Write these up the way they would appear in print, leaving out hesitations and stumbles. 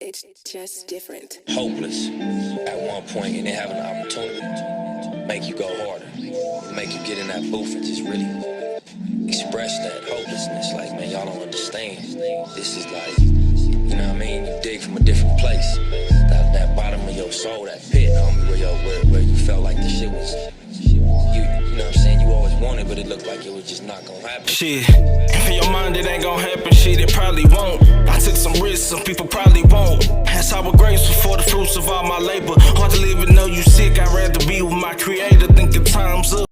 It's just different. Hopeless at one point and then have an opportunity to make you go harder, make you get in that booth and just really express that hopelessness. Like, man, y'all don't understand. This is like, you know what I mean? You dig from a different place. That bottom of your soul, that pit, homie, where you felt like the shit was, you know what I'm saying? You always wanted, but it looked like it was just not gonna happen. Shit, in your mind it ain't gonna happen, shit, it probably won't. I took some risks, some people probably won't. That's how we're grateful for the fruits of all my labor. Hard to live and know you sick, I'd rather be with my creator, thinking time's up.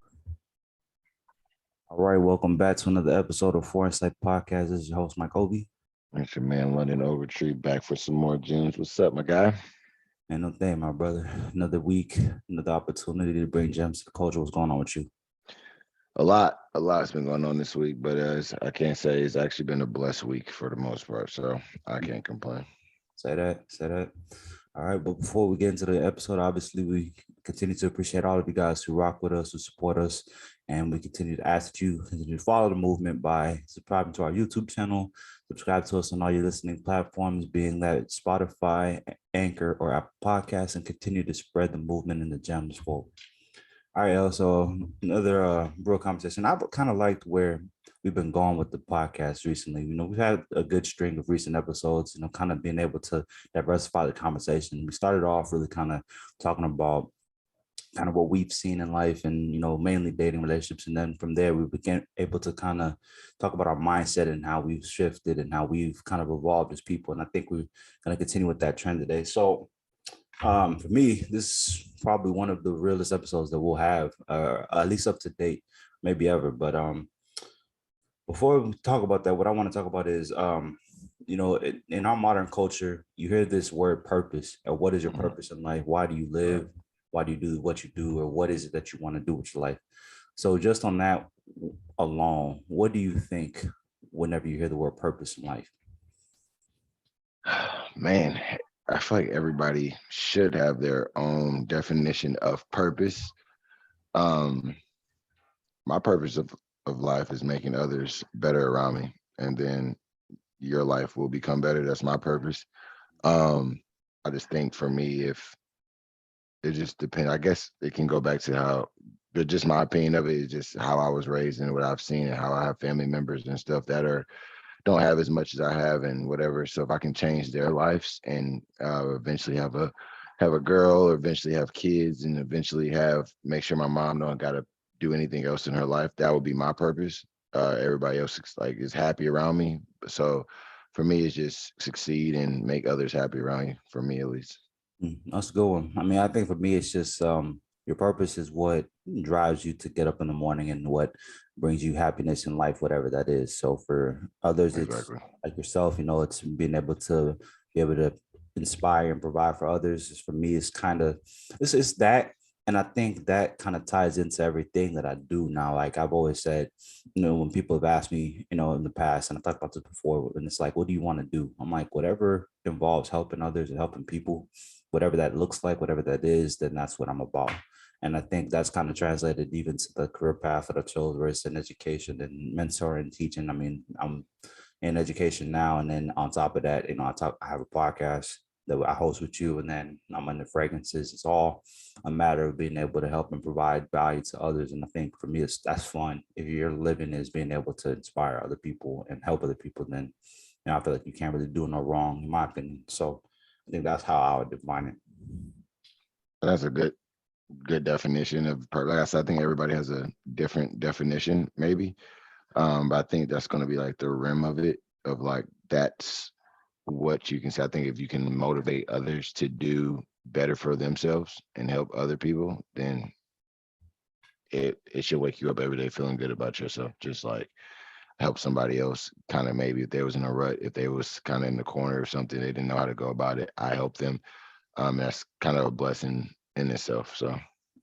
All right, welcome back to another episode of Foreign Sight Podcast. This is your host, Mike Obi. It's your man, London Overtree, back for some more gems. What's up, my guy? And no thing, my brother. Another week, another opportunity to bring gems to the culture. What's going on with you? A lot's been going on this week, but I can't say it's actually been a blessed week for the most part, so I can't complain. Say that. All right, but before we get into the episode, obviously we continue to appreciate all of you guys who rock with us, who support us, and we continue to ask that you continue to follow the movement by subscribing to our YouTube channel, subscribe to us on all your listening platforms, being that Spotify, Anchor, or Apple Podcasts, and continue to spread the movement and the gems forward. All right, so another real conversation. I've kind of liked where we've been going with the podcast recently. You know, we've had a good string of recent episodes, you know, kind of being able to diversify the conversation. We started off really kind of talking about kind of what we've seen in life and, you know, mainly dating relationships. And then from there, we became able to kind of talk about our mindset and how we've shifted and how we've kind of evolved as people. And I think we're going to continue with that trend today. So for me, this is probably one of the realest episodes that we'll have, at least up to date, maybe ever. But before we talk about that, what I want to talk about is, you know, in our modern culture, you hear this word purpose. Or what is your purpose in life? Why do you live? Why do you do what you do? Or what is it that you want to do with your life? So just on that alone, what do you think whenever you hear the word purpose in life? Man, I feel like everybody should have their own definition of purpose. My purpose of life is making others better around me, and then your life will become better. That's my purpose. I just think for me, if it just depends, I guess it can go back to how, but just my opinion of it is just how I was raised and what I've seen and how I have family members and stuff that don't have as much as I have and whatever. So if I can change their lives and eventually have a girl, or eventually have kids, and eventually make sure my mom don't gotta do anything else in her life, that would be my purpose. Everybody else is happy around me. So for me, it's just succeed and make others happy around you. For me, at least. That's a good one. I mean, I think for me, it's just your purpose is what drives you to get up in the morning and what brings you happiness in life, whatever that is. So for others, Exactly. it's like yourself, you know, it's being able to inspire and provide for others. For me, it's kind of, it's that. And I think that kind of ties into everything that I do now. Like I've always said, you know, when people have asked me, you know, in the past, and I talked about this before, and it's like, what do you want to do? I'm like, whatever involves helping others and helping people, whatever that looks like, whatever that is, then that's what I'm about. And I think that's kind of translated even to the career path that I chose, where it's in education and mentoring and teaching. I mean, I'm in education now. And then on top of that, you know, I have a podcast that I host with you, and then I'm in the fragrances. It's all a matter of being able to help and provide value to others. And I think for me, that's fun. If your living is being able to inspire other people and help other people, then, you know, I feel like you can't really do no wrong, in my opinion. So I think that's how I would define it. That's a good definition of purpose. Like I said, I think everybody has a different definition, maybe. But I think that's going to be like the rim of it, of like that's what you can say. I think if you can motivate others to do better for themselves and help other people, then it should wake you up every day feeling good about yourself. Just like help somebody else, kind of maybe if they was in a rut, if they was kind of in the corner or something, they didn't know how to go about it, I help them. That's kind of a blessing in itself. So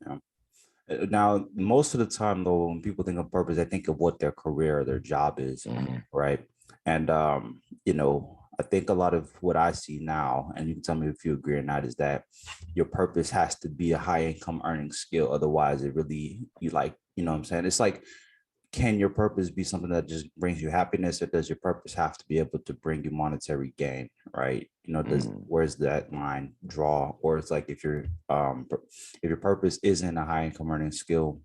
Yeah. Now, most of the time, though, when people think of purpose, they think of what their career or their job is, right? And you know, I think a lot of what I see now, and you can tell me if you agree or not, is that your purpose has to be a high income earning skill. Otherwise, it really, you know what I'm saying? It's like can your purpose be something that just brings you happiness, or does your purpose have to be able to bring you monetary gain, right? Where's that line draw? Or it's like, if your purpose isn't a high income earning skill,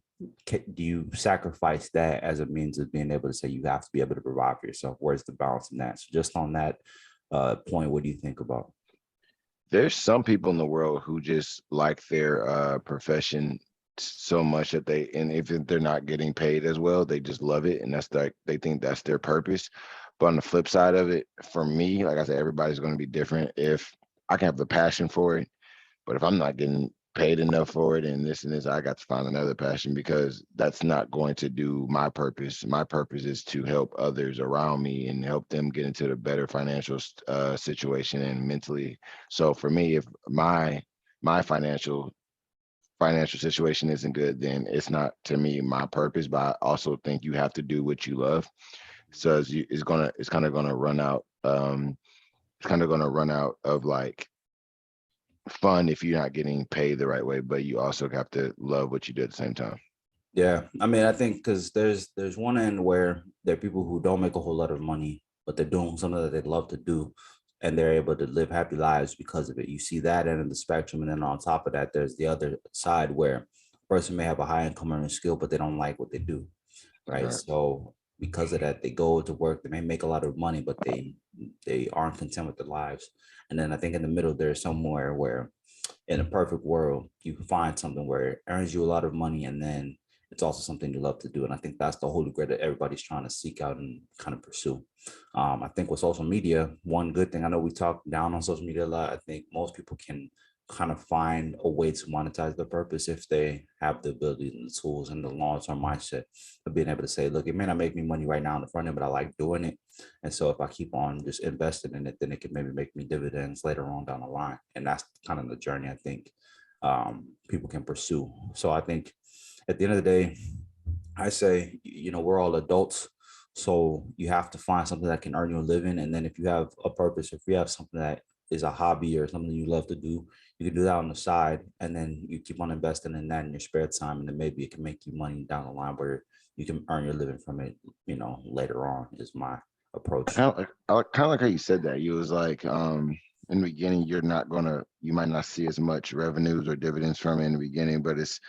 do you sacrifice that as a means of being able to say you have to be able to provide for yourself? Where's the balance in that? So just on that point, what do you think about? There's some people in the world who just like their profession so much that and if they're not getting paid as well, they just love it, and that's like they think that's their purpose. But on the flip side of it, for me, like I said, everybody's going to be different. If I can have the passion for it, but if I'm not getting paid enough for it and this, I got to find another passion, because that's not going to do my purpose. My purpose is to help others around me and help them get into the better financial situation and mentally. So for me, if my financial situation isn't good, then it's not, to me, my purpose. But I also think you have to do what you love. So it's kind of gonna run out. It's kind of gonna run out of like fun if you're not getting paid the right way, but you also have to love what you do at the same time. Yeah, I mean, I think because there's one end where there are people who don't make a whole lot of money, but they're doing something that they love to do, and they're able to live happy lives because of it. You see that end of the spectrum, and then on top of that, there's the other side where a person may have a high income earning skill, but they don't like what they do, right? So because of that, they go to work, they may make a lot of money, but they aren't content with their lives. And then I think in the middle, there's somewhere where, in a perfect world, you can find something where it earns you a lot of money, and then it's also something you love to do. And I think that's the holy grail that everybody's trying to seek out and kind of pursue. I think with social media, one good thing, I know we talk down on social media a lot. I think most people can kind of find a way to monetize their purpose if they have the ability and the tools and the long-term mindset of being able to say, look, it may not make me money right now in the front end, but I like doing it. And so if I keep on just investing in it, then it can maybe make me dividends later on down the line. And that's kind of the journey I think people can pursue. So I think at the end of the day, I say, we're all adults. So you have to find something that can earn you a living. And then if you have a purpose, if you have something that is a hobby or something you love to do, you can do that on the side, and then you keep on investing in that in your spare time, and then maybe it can make you money down the line where you can earn your living from it, later on, is my approach. I kind of like how you said that. You was like, in the beginning, you might not see as much revenues or dividends from it in the beginning, but it's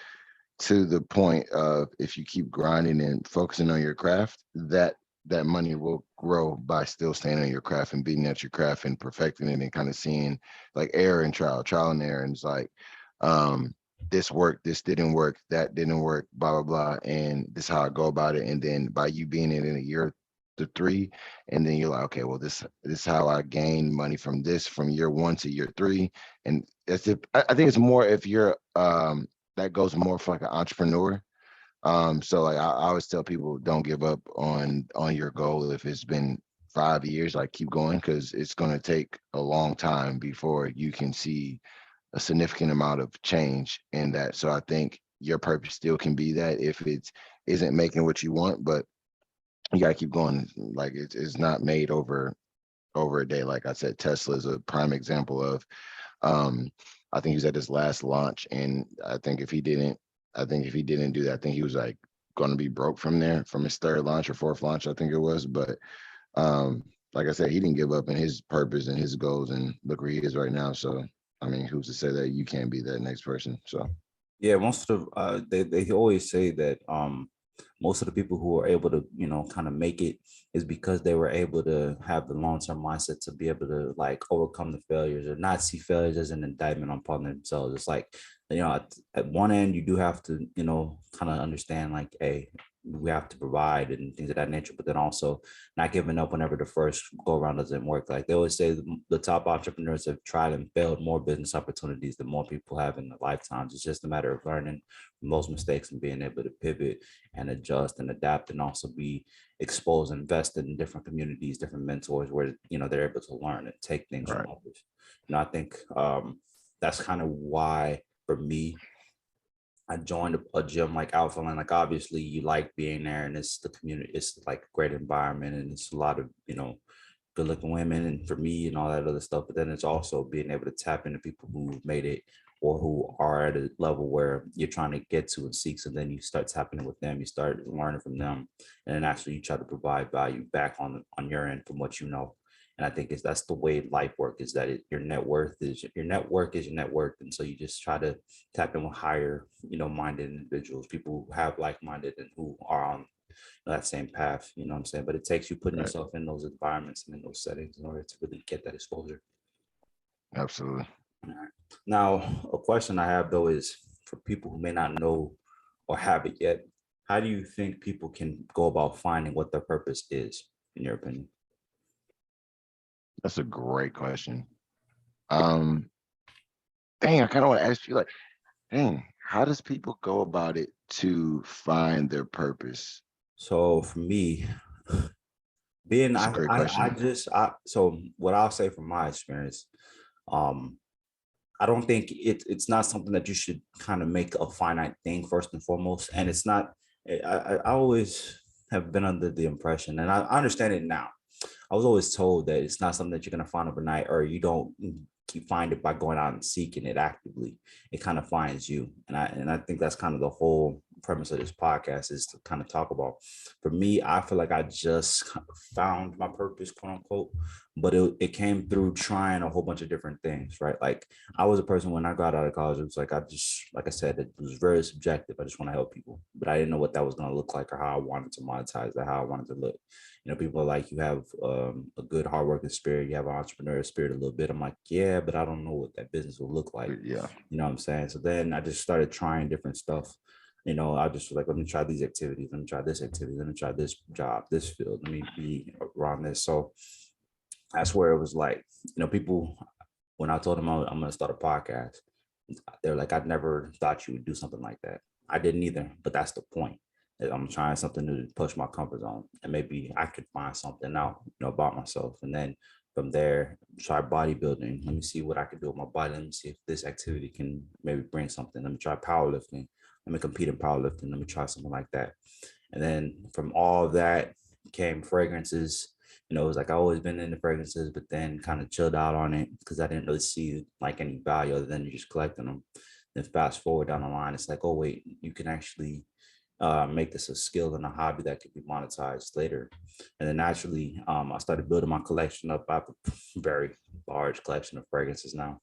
to the point of, if you keep grinding and focusing on your craft, that money will grow by still staying on your craft and beating at your craft and perfecting it, and kind of seeing like error and trial and error. And it's like, this worked, this didn't work, that didn't work, blah, blah, blah. And this is how I go about it. And then by you being in a year to 3, and then you're like, okay, well, this is how I gain money from year 1 to year 3. And I think it's more if you're, that goes more for like an entrepreneur. So like I always tell people, don't give up on your goal. If it's been 5 years, like keep going, because it's going to take a long time before you can see a significant amount of change in that. So I think your purpose still can be that if it isn't making what you want, but you got to keep going. Like it's not made over a day. Like I said, Tesla is a prime example of, I think he was at his last launch, and I think if he didn't do that, I think he was like going to be broke from his third launch or fourth launch, I think it was. But like I said, he didn't give up in his purpose and his goals, and look where he is right now. So I mean, who's to say that you can't be that next person? So yeah, most of they always say that most of the people who are able to kind of make it is because they were able to have the long-term mindset to be able to like overcome the failures, or not see failures as an indictment upon themselves. It's like, at one end you do have to kind of understand like, hey, we have to provide and things of that nature, but then also not giving up whenever the first go around doesn't work. Like they always say, the top entrepreneurs have tried and failed more business opportunities than more people have in their lifetimes. It's just a matter of learning from those mistakes and being able to pivot and adjust and adapt, and also be exposed and invested in different communities, different mentors, where they're able to learn and take things from others. I think that's kind of why, for me, I joined a gym like Alpha Land. Like obviously you like being there, and it's the community, it's like a great environment, and it's a lot of good looking women, and for me and all that other stuff. But then it's also being able to tap into people who made it or who are at a level where you're trying to get to and seek. So then you start tapping in with them, you start learning from them, and then actually you try to provide value back on your end from what you know. And I think that's the way life work is that your net worth is your network is your net worth. And so you just try to tap in with higher, minded individuals, people who have like-minded and who are on that same path, you know what I'm saying? But it takes you putting Right. yourself in those environments and in those settings in order to really get that exposure. Absolutely. All right. Now, a question I have though is for people who may not know or have it yet, how do you think people can go about finding what their purpose is, in your opinion? That's a great question. Dang, I kind of want to ask you, like, dang, how does people go about it to find their purpose? So for me, being It's a great I question. just I so what I'll say from my experience, um, I don't think it's not something that you should kind of make a finite thing first and foremost. And it's not, I always have been under the impression, and I understand it now. I was always told that it's not something that you're going to find overnight, or you don't keep find it by going out and seeking it actively. It kind of finds you. And I think that's kind of the whole premise of this podcast is to kind of talk about. For me, I feel like I just found my purpose, quote unquote, but it came through trying a whole bunch of different things, right? Like I was a person when I got out of college, it was like like I said, it was very subjective. I just want to help people, but I didn't know what that was going to look like or how I wanted to monetize that, how I wanted to look. People are like, you have a good hardworking spirit, you have an entrepreneurial spirit a little bit. I'm like, yeah, but I don't know what that business will look like. Yeah. You know what I'm saying? So then I just started trying different stuff. I just was like, let me try these activities, let me try this activity, let me try this job, this field, let me be around this. So that's where it was like, people, when I told them I'm going to start a podcast, they're like, I never thought you would do something like that. I didn't either, but that's the point. I'm trying something new to push my comfort zone, and maybe I could find something out, about myself. And then from there, try bodybuilding. Let me see what I can do with my body. Let me see if this activity can maybe bring something. Let me try powerlifting. Let me compete in powerlifting. Let me try something like that. And then from all of that came fragrances. It was like I always been into fragrances, but then kind of chilled out on it because I didn't really see like any value other than just collecting them. Then fast forward down the line, it's like, oh wait, you can actually make this a skill and a hobby that could be monetized later. And then naturally, I started building my collection up. I have a very large collection of fragrances now.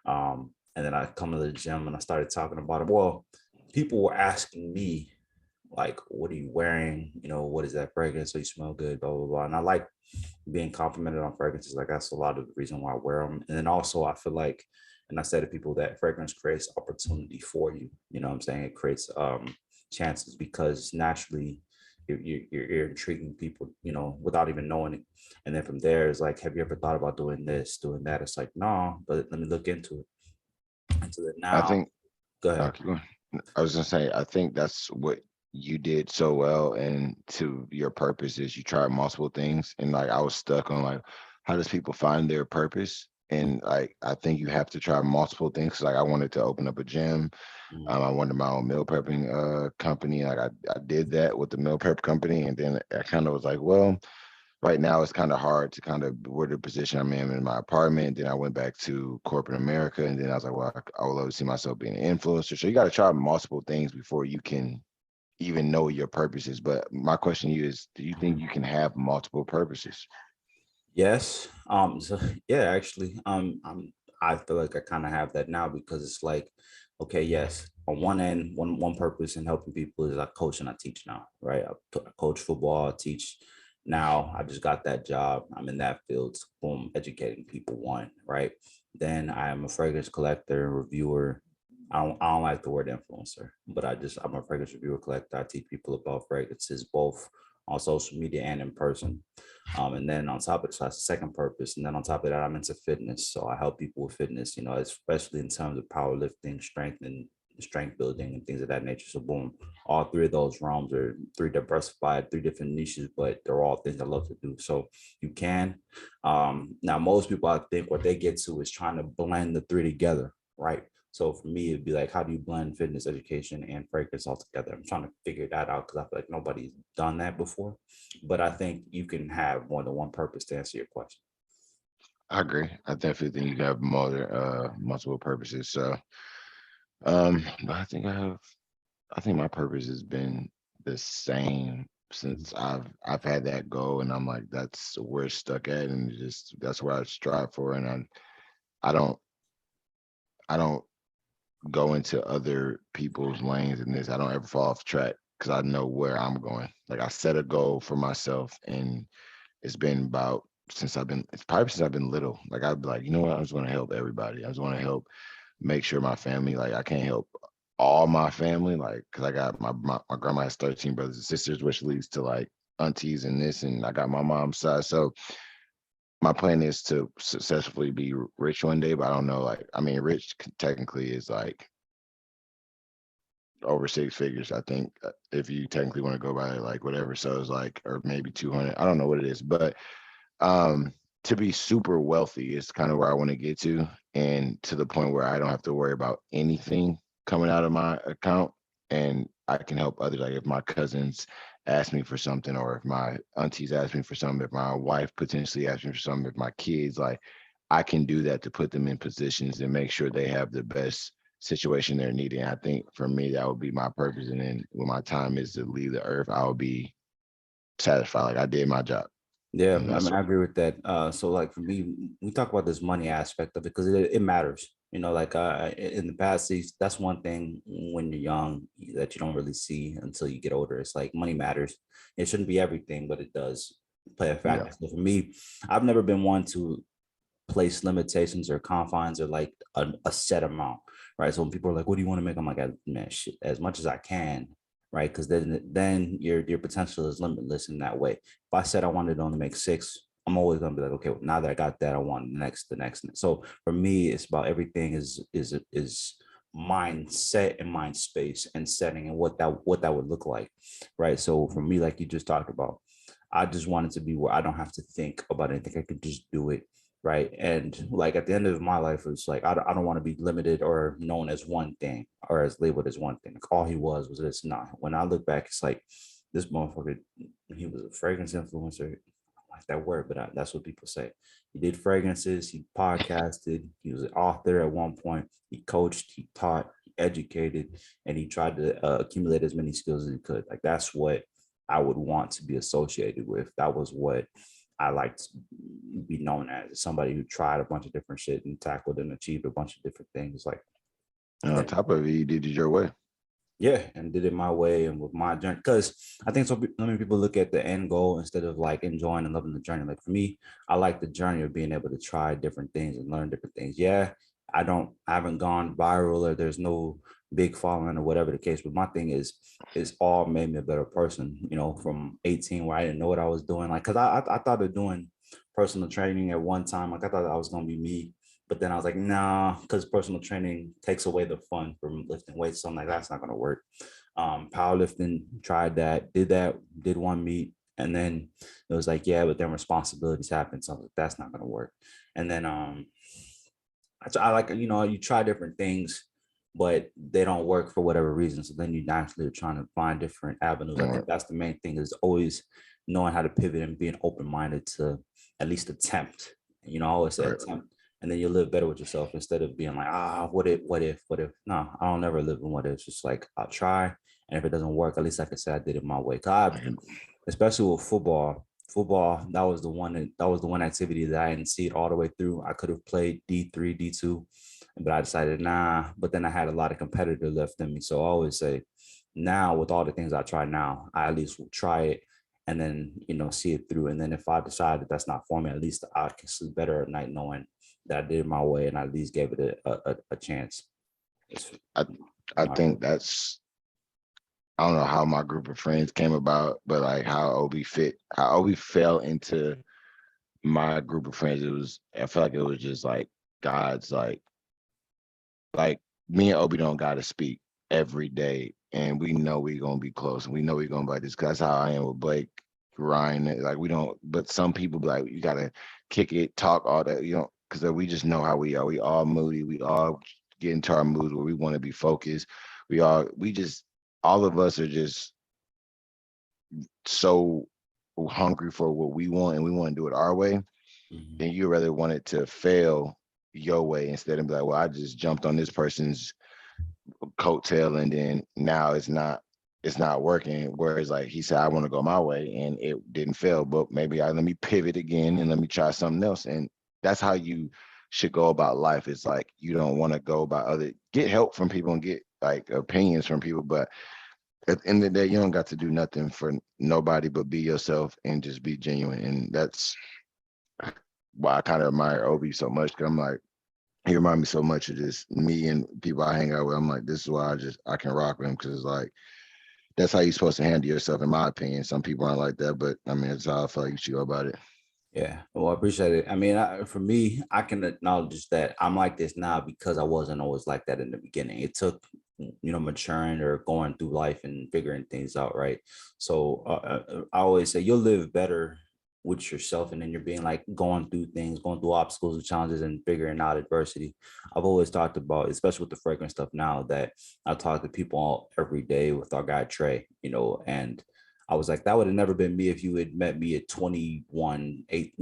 And then I come to the gym and I started talking about it. Well, people were asking me, like, what are you wearing? What is that fragrance? So you smell good, blah, blah, blah. And I like being complimented on fragrances. Like that's a lot of the reason why I wear them. And then also I feel like, and I say to people that fragrance creates opportunity for you. You know what I'm saying? It creates chances because naturally you're intriguing people, without even knowing it. And then from there, it's like, have you ever thought about doing this, doing that? It's like, no, but let me look into it. And so that I now, think, go ahead. keep going. I was gonna say, I think that's what you did so well, and to your purpose is you tried multiple things, and like I was stuck on like, how does people find their purpose? And like I think you have to try multiple things. Like I wanted to open up a gym. I wanted my own meal prepping company. Like I did that with the meal prep company, and then I kind of was like, well, right now it's kind of hard to kind of where the position I'm in my apartment. Then I went back to corporate America, and then I was like, well, I would love to see myself being an influencer. So you got to try multiple things before you can even know your purposes. But my question to you is, do you think you can have multiple purposes? Yes. So yeah, actually, I feel like I kind of have that now because it's like, okay, yes, on one end, one purpose in helping people is I coach and I teach now, right? I coach football, I teach now. I just got that job. I'm in that field, so boom, educating people, one, right? Then I am a fragrance collector and reviewer. I don't like the word influencer, but I'm a fragrance reviewer collector. I teach people about fragrances, both on social media and in person. And then on top of it, so that's the second purpose. And then on top of that, I'm into fitness. So I help people with fitness, especially in terms of powerlifting, strength building and things of that nature. So boom, all three of those realms are three diversified, three different niches, but they're all things I love to do. So you can. Now, most people, I think what they get to is trying to blend the three together, right? So for me, it'd be like, how do you blend fitness education and fragrance all together? I'm trying to figure that out because I feel like nobody's done that before. But I think you can have more than one purpose to answer your question. I agree. I definitely think you have more multiple purposes. So But I think my purpose has been the same since I've had that goal, and I'm like, that's where it's stuck at, and just that's where I strive for. And I don't I don't go into other people's lanes in this. I don't ever fall off track because I know where I'm going. Like I set a goal for myself, and it's been about it's probably since I've been little. Like I'd be like, you know what, I just want to help everybody. I just want to help make sure my family, like I can't help all my family, like because I got my grandma has 13 brothers and sisters, which leads to like aunties and this, and I got my mom's side. So my plan is to successfully be rich one day, but I don't know. Like, I mean, rich technically is like over six figures, I think, if you technically want to go by like whatever. So it's like, or maybe 200. I don't know what it is, but to be super wealthy is kind of where I want to get to, and to the point where I don't have to worry about anything coming out of my account, and I can help others. Like if my cousins ask me for something, or if my aunties ask me for something, if my wife potentially asks me for something, if my kids, like I can do that to put them in positions and make sure they have the best situation they're needing. I think for me, that would be my purpose. And then when my time is to leave the earth, I'll be satisfied. Like I did my job. Yeah, And I that's mean, I agree with that. So like for me, we talk about this money aspect of it because it matters. You know, like in the past, that's one thing when you're young that you don't really see until you get older. It's like money matters. It shouldn't be everything, but it does play a yeah. factor. So for me, I've never been one to place limitations or confines or like a set amount, right? So when people are like, "What do you want to make?" I'm like, "Man, shit, as much as I can." Right, because then your potential is limitless in that way. If I said I wanted to only make six, I'm always gonna be like, okay, well, now that I got that, I want the next. So for me, it's about everything is mindset and mind space and setting and what that would look like, right? So for me, like you just talked about, I just wanted to be where I don't have to think about anything. I could just do it, right? And like at the end of my life, it's like I don't want to be limited or known as one thing or as labeled as one thing. Like all he was this. Nah, when I look back, it's like this motherfucker, he was a fragrance influencer. I like that word, but that's what people say. He did fragrances, he podcasted, he was an author at one point, he coached, he taught, he educated, and he tried to accumulate as many skills as he could. Like that's what I would want to be associated with. That was what I like to be known as, somebody who tried a bunch of different shit and tackled and achieved a bunch of different things. Like, And on top of it, you did it your way. yeah, and did it my way and with my journey. Because I think so many people look at the end goal instead of like enjoying and loving the journey. Like for me, I like the journey of being able to try different things and learn different things. Yeah, I haven't gone viral or there's no big following or whatever the case. But my thing is, it's all made me a better person. You know, from 18 where I didn't know what I was doing. Like, cause I thought of doing personal training at one time. Like I thought I was gonna be me. But then I was like, nah, because personal training takes away the fun from lifting weights. So I'm like, that's not gonna work. Powerlifting, tried that, did one meet, and then it was like, yeah, but then responsibilities happen. So I was like, that's not gonna work. And then I like, you know, you try different things, but they don't work for whatever reason. So then you naturally are trying to find different avenues. I think that's the main thing, is always knowing how to pivot and being open-minded to at least attempt. You know, I always say attempt, and then you live better with yourself instead of being like, what if. No, I don't never live in what if. It's just like, I'll try, and if it doesn't work, at least like I said, I did it my way. Especially with football, that was the one activity that I didn't see it all the way through. I could have played D3, D2, but I decided nah. But then I had a lot of competitor left in me. So I always say, now with all the things I try now, I at least will try it and then, you know, see it through. And then if I decide that that's not for me, at least I can sleep better at night knowing that I did it my way and I at least gave it a chance. I think that's, I don't know how my group of friends came about, but like how Obi fell into my group of friends. I feel like it was just like God's like me and Obi don't gotta speak every day, and we know we're gonna be close, and we know we're gonna be like this. Cause that's how I am with Blake, Ryan. Like we don't, but some people be like, you gotta kick it, talk all that, you know, because we just know how we are. We all moody. We all get into our moods where we want to be focused. All of us are just so hungry for what we want, and we want to do it our way. Then you rather want it to fail your way instead of be like, well, I just jumped on this person's coattail, and then now it's not working. Whereas like he said, I want to go my way and it didn't fail, but maybe let me pivot again and let me try something else. And that's how you should go about life. It's like you don't want to go about get help from people and get like opinions from people, but at the end of the day, you don't got to do nothing for nobody but be yourself and just be genuine. And that's why I kind of admire Obi so much. Cause I'm like, he remind me so much of just me and people I hang out with. I'm like, this is why I can rock with him, because it's like that's how you're supposed to handle yourself, in my opinion. Some people aren't like that, but I mean, it's how I feel like you should go about it. Yeah, well, I appreciate it. I mean, for me, I can acknowledge that I'm like this now because I wasn't always like that in the beginning. It took, maturing or going through life and figuring things out, right? So I always say you'll live better with yourself, and then you're being like going through things, going through obstacles and challenges and figuring out adversity. I've always talked about, especially with the fragrance stuff now, that I talk to people every day with our guy Trey, and I was like, that would have never been me if you had met me at 21, 8,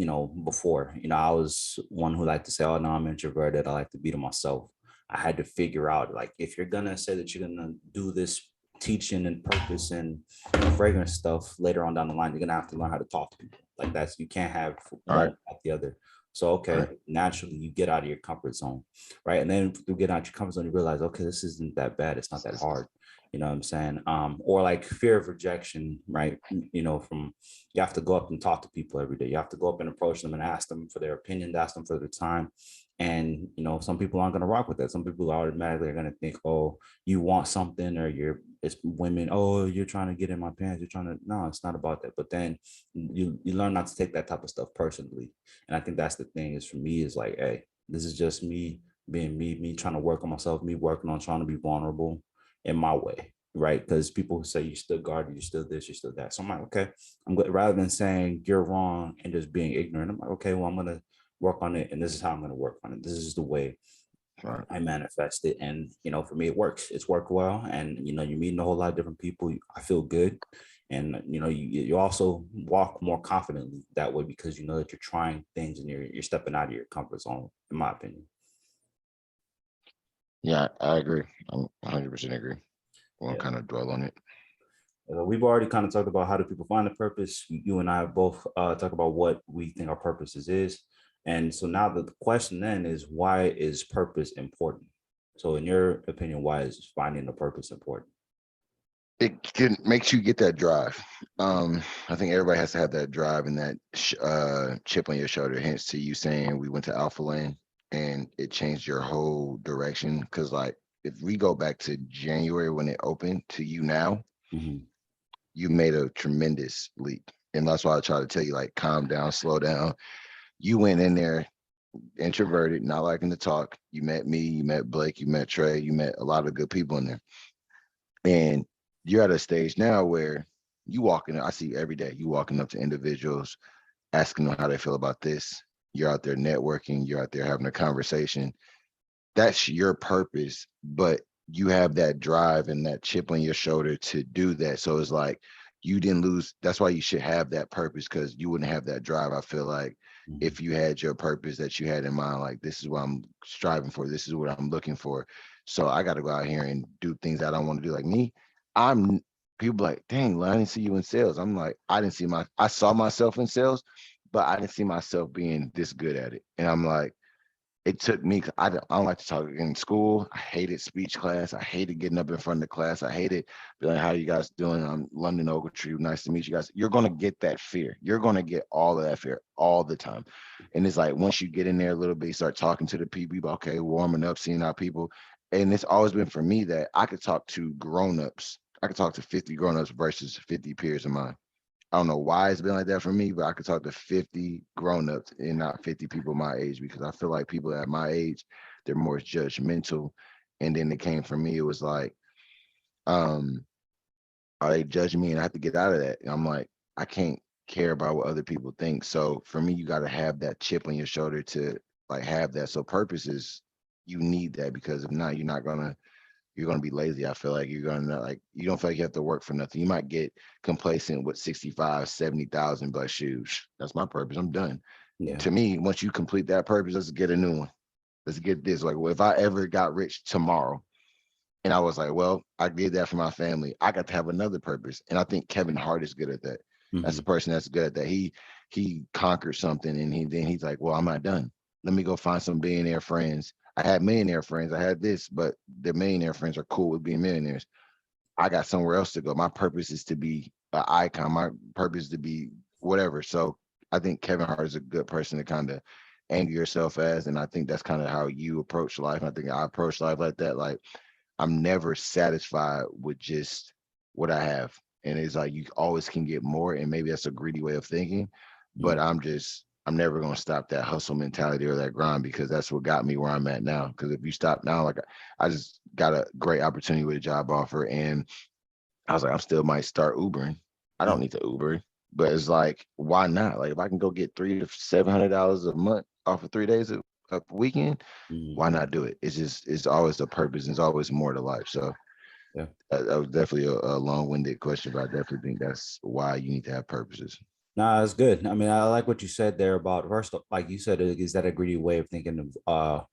before. I was one who liked to say, oh, no, I'm introverted. I like to be to myself. I had to figure out, like, if you're going to say that you're going to do this teaching and purpose and fragrance stuff later on down the line, you're going to have to learn how to talk to people. Like, you can't have one without the other. So, okay, naturally, you get out of your comfort zone, right? And then you get out your comfort zone, you realize, okay, this isn't that bad. It's not that hard. You know what I'm saying? Or like fear of rejection, right? You have to go up and talk to people every day. You have to go up and approach them and ask them for their opinion, ask them for their time. And, some people aren't going to rock with that. Some people automatically are going to think, oh, you want something, or it's women, oh, you're trying to get in my pants. No, it's not about that. But then you learn not to take that type of stuff personally. And I think that's the thing is, for me, is like, hey, this is just me being me trying to work on myself, me working on trying to be vulnerable in my way, right? Because people say you still guarded, you still this, you still that. So I'm like, okay, I'm good. Rather than saying you're wrong and just being ignorant, I'm like, okay, well, I'm gonna work on it, and this is how I'm gonna work on it. This is the way I manifest it, and for me, it works. It's worked well, and you're meeting a whole lot of different people. I feel good, and you also walk more confidently that way because you know that you're trying things and you're stepping out of your comfort zone, in my opinion. Yeah, I agree. I'm 100% agree. Won't kind of dwell on it. We've already kind of talked about how do people find a purpose. You and I both talk about what we think our purposes is. And so now the question then is, why is purpose important? So in your opinion, why is finding a purpose important? It makes you get that drive. I think everybody has to have that drive and that chip on your shoulder, hence to you saying we went to Alpha Lane and it changed your whole direction. Because like, if we go back to January when it opened to you now, you made a tremendous leap. And that's why I try to tell you, like, calm down, slow down. You went in there introverted, not liking to talk. You met me, you met Blake, you met Trey, you met a lot of good people in there. And you're at a stage now where you walking, I see every day, you walking up to individuals, asking them how they feel about this. You're out there networking, you're out there having a conversation. That's your purpose, but you have that drive and that chip on your shoulder to do that. So it's like you didn't lose. That's why you should have that purpose, because you wouldn't have that drive. I feel like if you had your purpose that you had in mind, like, this is what I'm striving for, this is what I'm looking for. So I got to go out here and do things I don't want to do. Like me, people like, dang, I didn't see you in sales. I'm like, I saw myself in sales, but I didn't see myself being this good at it. And I'm like, it took me, I don't like to talk in school. I hated speech class. I hated getting up in front of the class. I hated being like, how you guys doing? I'm London Ogletree. Nice to meet you guys. You're going to get that fear. You're going to get all of that fear all the time. And it's like, once you get in there a little bit, you start talking to the people, okay, warming up, seeing how people, and it's always been for me that I could talk to grownups. I could talk to 50 grownups versus 50 peers of mine. I don't know why it's been like that for me, but I could talk to 50 grownups and not 50 people my age, because I feel like people at my age, they're more judgmental. And then it came from me, it was like, are they judging me? And I have to get out of that. And I'm like, I can't care about what other people think. So for me, you got to have that chip on your shoulder to like have that. So purposes, you need that, because if not, you're going to be lazy. I feel like you're going to you don't feel like you have to work for nothing. You might get complacent with 65, 70,000 but shoes. That's my purpose. I'm done. Yeah. To me, once you complete that purpose, let's get a new one. Let's get this. Like, well, if I ever got rich tomorrow, And I was like, well, I did that for my family. I got to have another purpose. And I think Kevin Hart is good at that. That's the person that's good at that. He conquered something, and he's like, well, I'm not done. Let me go find some billionaire friends. I had millionaire friends. I had this, but the millionaire friends are cool with being millionaires. I got somewhere else to go. My purpose is to be an icon. My purpose is to be whatever. So I think Kevin Hart is a good person to kind of anchor yourself as. And I think that's kind of how you approach life. I think I approach life like that. Like, I'm never satisfied with just what I have. And it's like you always can get more. And maybe that's a greedy way of thinking, but I'm never gonna stop that hustle mentality or that grind, because that's what got me where I'm at now. Because if you stop now, like I just got a great opportunity with a job offer, and I was like, I still might start Ubering. I don't need to Uber, but it's like, why not? Like, if I can go get $300 to $700 a month off of 3 days a weekend, why not do it? It's always the purpose, and it's always more to life. So Yeah. that was definitely a long-winded question, but I definitely think that's why you need to have purposes. No, it's good. I mean, I like what you said there about first, like you said, is that a greedy way of thinking of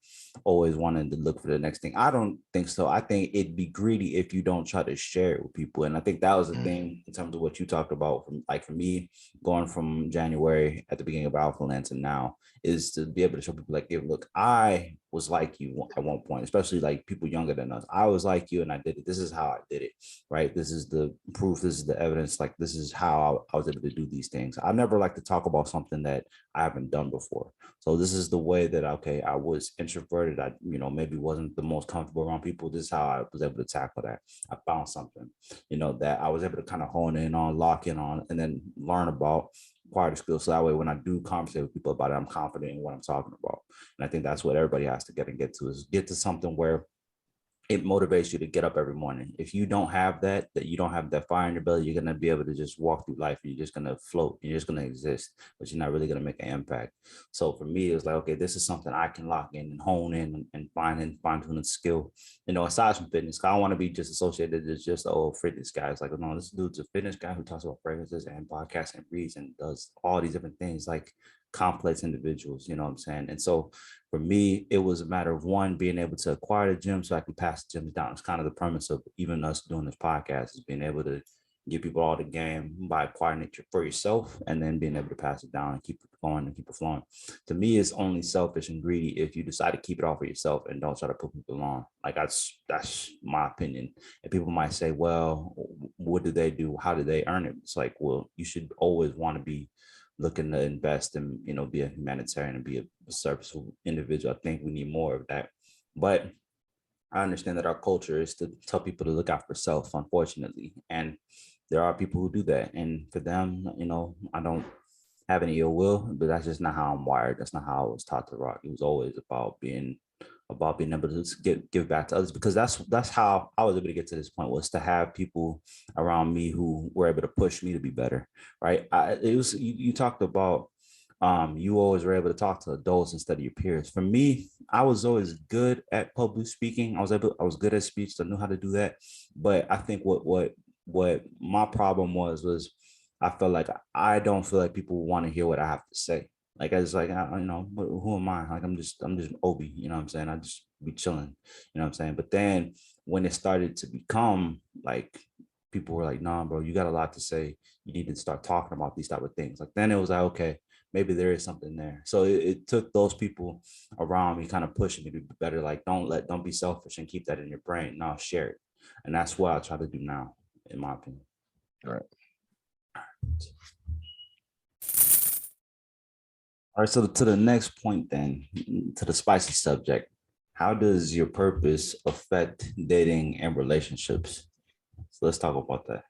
always wanting to look for the next thing? I don't think so. I think it'd be greedy if you don't try to share it with people. And I think that was the thing in terms of what you talked about. From like for me, going from January at the beginning of Alpha Land to now, is to be able to show people like, hey, look, I was like you at one point, especially like people younger than us. I was like you and I did it. This is how I did it, right? This is the proof. This is the evidence. Like, this is how I was able to do these things. I never like to talk about something that I haven't done before. So this is the way that, okay, I was introverted. I, maybe wasn't the most comfortable around people. This is how I was able to tackle that. I found something, that I was able to kind of hone in on, lock in on, and then learn about, acquire the skills. So that way, when I do conversate with people about it, I'm confident in what I'm talking about. And I think that's what everybody has to get to, is get to something where it motivates you to get up every morning. If you don't have that you don't have that fire in your belly, you're going to be able to just walk through life and you're just going to float. You're just going to exist, but you're not really going to make an impact. So for me, it was like, okay, this is something I can lock in and hone in and fine tune a skill, aside from fitness. I don't want to be just associated as just, fitness guy. It's like, no, this dude's a fitness guy who talks about fragrances and podcasts and reads and does all these different things, like complex individuals, you know what I'm saying? And so for me, it was a matter of one, being able to acquire the gym so I can pass the gyms down. It's kind of the premise of even us doing this podcast, is being able to give people all the game by acquiring it for yourself and then being able to pass it down and keep it going and keep it flowing. To me, it's only selfish and greedy if you decide to keep it all for yourself and don't try to put people on. Like, that's my opinion. And people might say, well, what do they do? How do they earn it? It's like, well, you should always want to be looking to invest and, be a humanitarian and be a serviceable individual. I think we need more of that. But I understand that our culture is to tell people to look out for self, unfortunately. And there are people who do that. And for them, I don't have any ill will, but that's just not how I'm wired. That's not how I was taught to rock. It was always about being able to give back to others, because that's how I was able to get to this point, was to have people around me who were able to push me to be better. Right. You talked about, you always were able to talk to adults instead of your peers. For me, I was always good at public speaking. I was good at speech. So I knew how to do that. But I think what my problem was I felt like I don't feel like people want to hear what I have to say. Like, I was like, who am I? Like, I'm just Obi, you know what I'm saying? I just be chilling, you know what I'm saying? But then when it started to become like, people were like, nah, bro, you got a lot to say. You need to start talking about these type of things. Like, then it was like, okay, maybe there is something there. So it took those people around me kind of pushing me to be better. Like, don't be selfish and keep that in your brain. No, share it. And that's what I try to do now, in my opinion. All right. All right, so to the next point then, to the spicy subject, how does your purpose affect dating and relationships? So let's talk about that.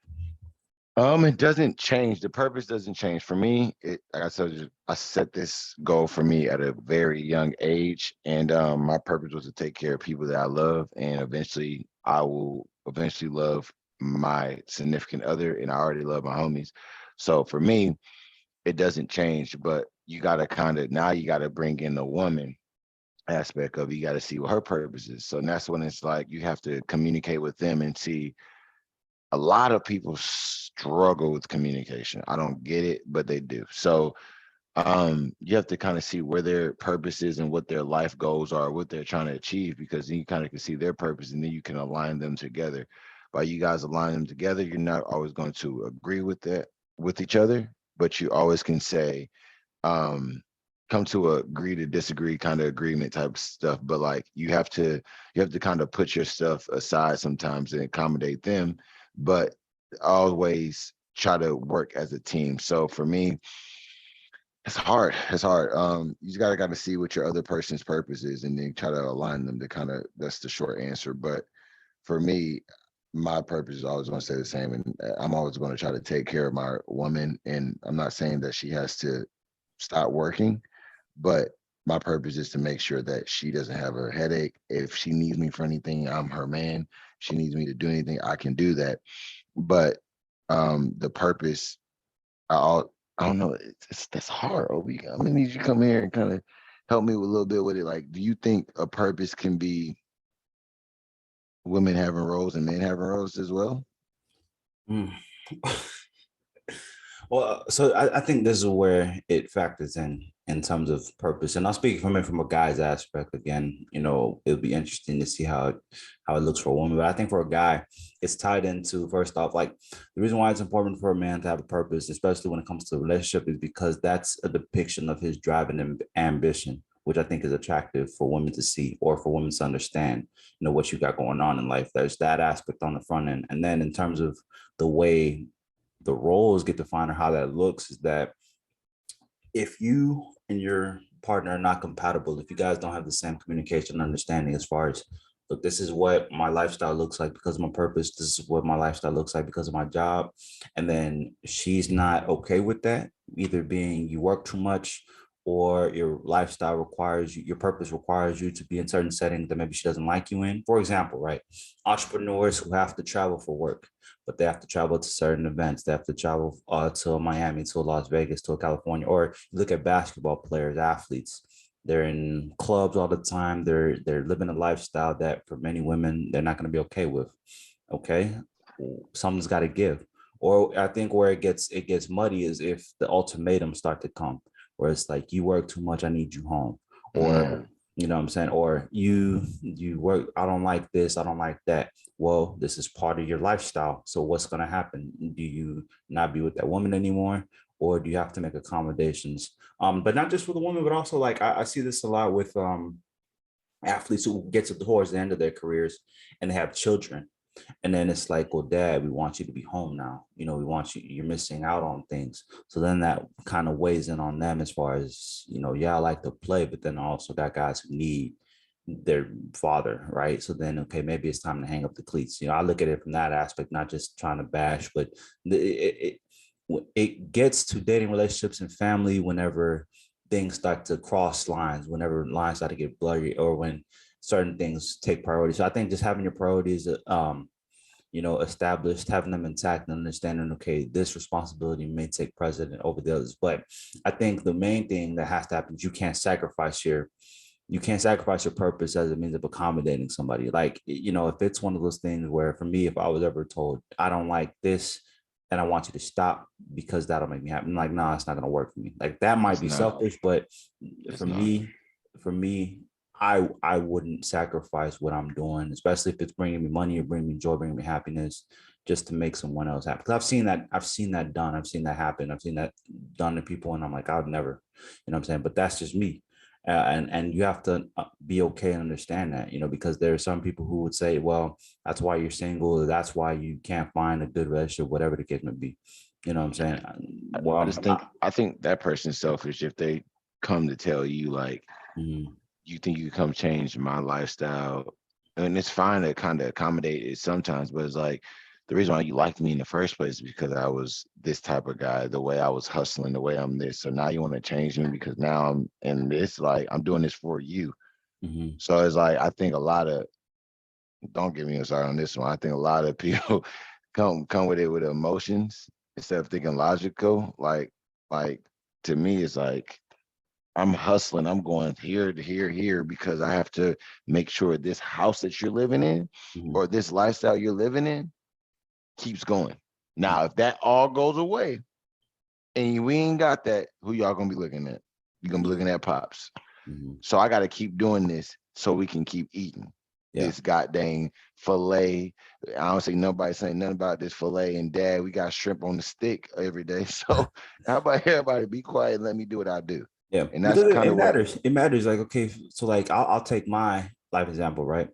It doesn't change. The purpose doesn't change for me. Like I said, I set this goal for me at a very young age, and my purpose was to take care of people that I love, and eventually I will love my significant other, and I already love my homies. So for me, it doesn't change, but you got to bring in the woman aspect of it. You got to see what her purpose is. So that's when it's like, you have to communicate with them and see. A lot of people struggle with communication. I don't get it, but they do. So you have to kind of see where their purpose is and what their life goals are, what they're trying to achieve, because then you kind of can see their purpose and then you can align them together. By you guys align them together, you're not always going to agree with that with each other, but you always can say, come to a agree to disagree kind of agreement type of stuff. But like you have to kind of put your stuff aside sometimes and accommodate them, but always try to work as a team. So for me, it's hard. It's hard. You just gotta see what your other person's purpose is and then try to align them to kind of, that's the short answer. But for me, my purpose is always going to stay the same. And I'm always going to try to take care of my woman. And I'm not saying that she has to stop working, but my purpose is to make sure that she doesn't have a headache. If she needs me for anything, I'm her man. She needs me to do anything, I can do that. But the purpose, I don't know. That's hard. Obi, I'm gonna need you to come here and kind of help me with a little bit with it. Like, do you think a purpose can be women having roles and men having roles as well? Mm. Well, so I think this is where it factors in terms of purpose. And I'll speak from it from a guy's aspect again. You know, it'll be interesting to see how it looks for a woman. But I think for a guy, it's tied into, first off, like the reason why it's important for a man to have a purpose, especially when it comes to a relationship, is because that's a depiction of his drive and ambition, which I think is attractive for women to see or for women to understand, you know, what you got going on in life. There's that aspect on the front end. And then in terms of the way the roles get defined or how that looks, is that if you and your partner are not compatible, if you guys don't have the same communication and understanding as far as, look, this is what my lifestyle looks like because of my purpose, this is what my lifestyle looks like because of my job, and then she's not okay with that, either being you work too much or your lifestyle requires you, your purpose requires you to be in certain settings that maybe she doesn't like you in. For example, right? Entrepreneurs who have to travel for work, but they have to travel to certain events. They have to travel to Miami, to Las Vegas, to California. Or you look at basketball players, athletes. They're in clubs all the time. They're living a lifestyle that for many women, they're not going to be okay with. Okay. Something's got to give. Or I think where it gets muddy is if the ultimatums start to come, where it's like, you work too much, I need you home. Or, you know what I'm saying? Or you work, I don't like this, I don't like that. Well, this is part of your lifestyle. So what's going to happen? Do you not be with that woman anymore? Or do you have to make accommodations? But not just for the woman, but also like I see this a lot with athletes who get towards the end of their careers and they have children. And then it's like, well, dad, we want you to be home now. You know, we want you, you're missing out on things. So then that kind of weighs in on them as far as, you know, yeah, I like to play, but then I also got guys who need their father, right? So then, okay, maybe it's time to hang up the cleats. You know, I look at it from that aspect, not just trying to bash, but it gets to dating relationships and family whenever things start to cross lines, whenever lines start to get blurry, or when certain things take priority. So I think just having your priorities, you know, established, having them intact, and understanding, okay, this responsibility may take precedent over the others. But I think the main thing that has to happen is you can't sacrifice your purpose as a means of accommodating somebody. Like, you know, if it's one of those things where, for me, if I was ever told I don't like this and I want you to stop because that'll make me happy, I'm like, nah, it's not gonna work for me. Like, that might be selfish, but for me, I wouldn't sacrifice what I'm doing, especially if it's bringing me money or bringing me joy, bringing me happiness, just to make someone else happy. Because I've seen that done. I've seen that happen. I've seen that done to people, and I'm like, I would never, you know what I'm saying? But that's just me. And you have to be okay and understand that, you know, because there are some people who would say, well, that's why you're single, or that's why you can't find a good relationship, whatever the case may be. You know what I'm saying? Well, I think that person's selfish if they come to tell you like, you think you can come change my lifestyle, and it's fine to kind of accommodate it sometimes, but it's like, the reason why you liked me in the first place is because I was this type of guy, the way I was hustling, the way I'm this. So now you want to change me because now I'm in this, like, I'm doing this for you. So it's like, I think a lot of, don't get me started on this one, I think a lot of people come with it with emotions instead of thinking logical. Like to me, it's like, I'm hustling, I'm going here to here because I have to make sure this house that you're living in or this lifestyle you're living in keeps going. Now, if that all goes away, and we ain't got that, who y'all gonna be looking at? You're gonna be looking at Pops. Mhm. So I gotta keep doing this so we can keep eating Yeah. this goddamn filet. I don't see nobody saying nothing about this filet. And Dad, we got shrimp on the stick every day. So how about everybody be quiet and let me do what I do? Yeah, And that's because kind it of what. matters. It matters. Like, okay, so like I'll take my life example, right?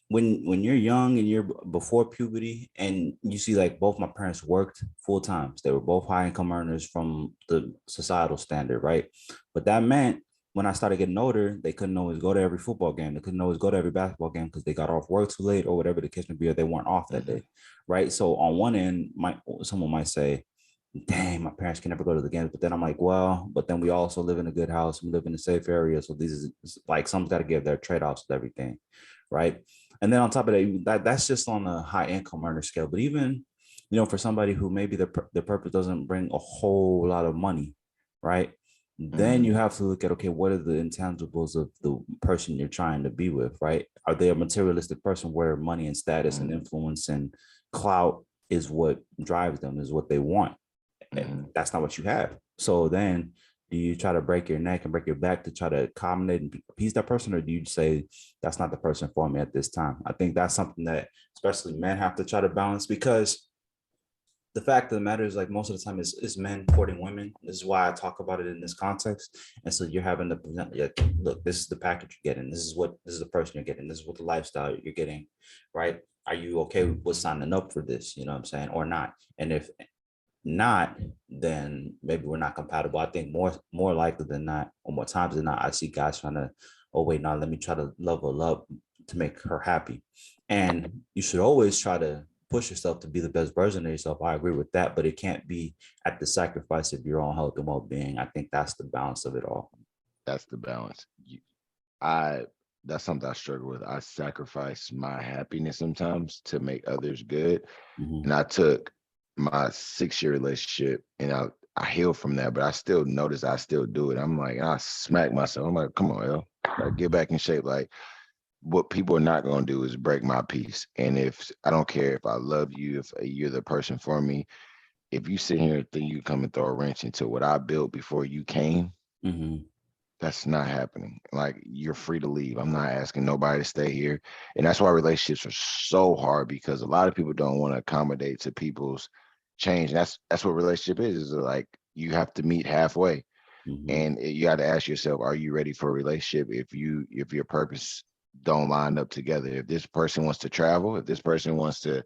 When you're young and you're before puberty, and you see like both my parents worked full times. They were both high income earners from the societal standard, right? But that meant when I started getting older, they couldn't always go to every football game. They couldn't always go to every basketball game because they got off work too late or whatever the case may be, or they weren't off that day, right? So on one end, someone might say, dang, my parents can never go to the games. But then I'm like, well, but then we also live in a good house. We live in a safe area. So these is like, someone's got to give their trade-offs with everything. Right. And then on top of that's just on a high income earner scale. But even, for somebody who maybe the purpose doesn't bring a whole lot of money, right? Then you have to look at, okay, what are the intangibles of the person you're trying to be with, right? Are they a materialistic person where money and status and influence and clout is what drives them, is what they want? And that's not what you have. So then do you try to break your neck and break your back to try to accommodate and appease that person? Or do you say, that's not the person for me at this time? I think that's something that especially men have to try to balance, because the fact of the matter is, like, most of the time is men courting women. This is why I talk about it in this context. And so you're having to present, like, look, this is the package you're getting. This is the person you're getting. This is what the lifestyle you're getting, right? Are you okay with signing up for this? You know what I'm saying? Or not? And if not, then maybe we're not compatible. I think more likely than not, or more times than not, I see guys trying to, oh wait, now let me try to level up to make her happy. And you should always try to push yourself to be the best version of yourself. I agree with that, but it can't be at the sacrifice of your own health and well-being. I think that's the balance of it all. That's the balance. That's something I struggle with. I sacrifice my happiness sometimes to make others good. Mhm. And I took my 6-year relationship and I healed from that, but I still notice I still do it. I'm like, I smack myself. I'm like, come on, L, like, get back in shape. Like, what people are not going to do is break my peace. And if I don't care if I love you, if you're the person for me, if you sit here and think you come and throw a wrench into what I built before you came, Mhm. that's not happening. Like, you're free to leave. I'm not asking nobody to stay here. And that's why relationships are so hard, because a lot of people don't want to accommodate to people's change. And that's what relationship is like, you have to meet halfway. Mhm. And you got to ask yourself, are you ready for a relationship if your purpose don't line up together? If this person wants to travel, if this person wants to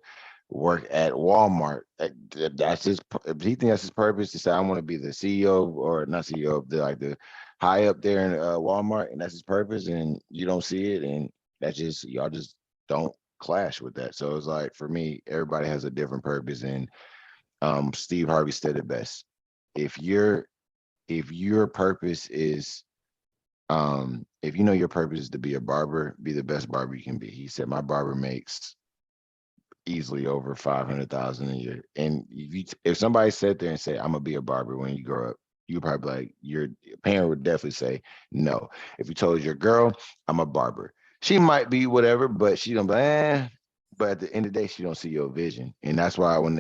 work at Walmart, that's his. If he thinks that's his purpose, to say I want to be the CEO, or not CEO, of the high up there in Walmart, and that's his purpose, and you don't see it, and that's just, y'all just don't clash with that. So it's like, for me, everybody has a different purpose, and Steve Harvey said it best. If your purpose is, if you know your purpose is to be a barber, be the best barber you can be. He said, my barber makes easily over 500,000 a year. And if somebody sat there and said, I'm gonna be a barber when you grow up, you probably, like, your parent would definitely say no. If you told your girl, I'm a barber, she might be whatever, but she don't be, but at the end of the day, she don't see your vision. And that's why when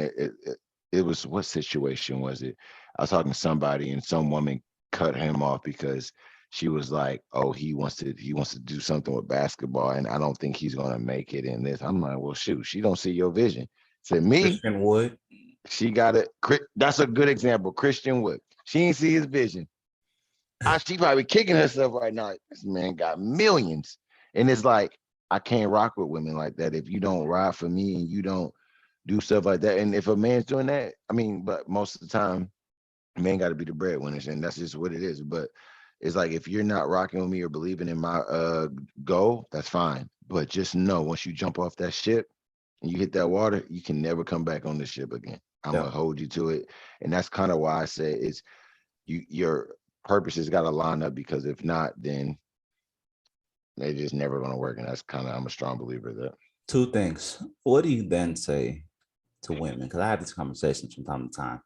it was, what situation was it? I was talking to somebody, and some woman cut him off because she was like, oh, he wants to do something with basketball, and I don't think he's gonna make it in this. I'm like, well, shoot, she don't see your vision. To me, Christian Wood. she got it. That's a good example. Christian Wood. She ain't see his vision. She probably kicking herself right now. This man got millions. And it's like, I can't rock with women like that. If you don't ride for me and you don't do stuff like that. And if a man's doing that, I mean, but most of the time, men got to be the breadwinners, and that's just what it is. But it's like, if you're not rocking with me or believing in my goal, that's fine. But just know, once you jump off that ship and you hit that water, you can never come back on the ship again. I'm Yeah. gonna hold you to it. And that's kind of why I say it's your purpose has got to line up, because if not, then they're just never gonna work. And that's kind of, I'm a strong believer of that. Two things. What do you then say to women? Because I have this conversation from time to time.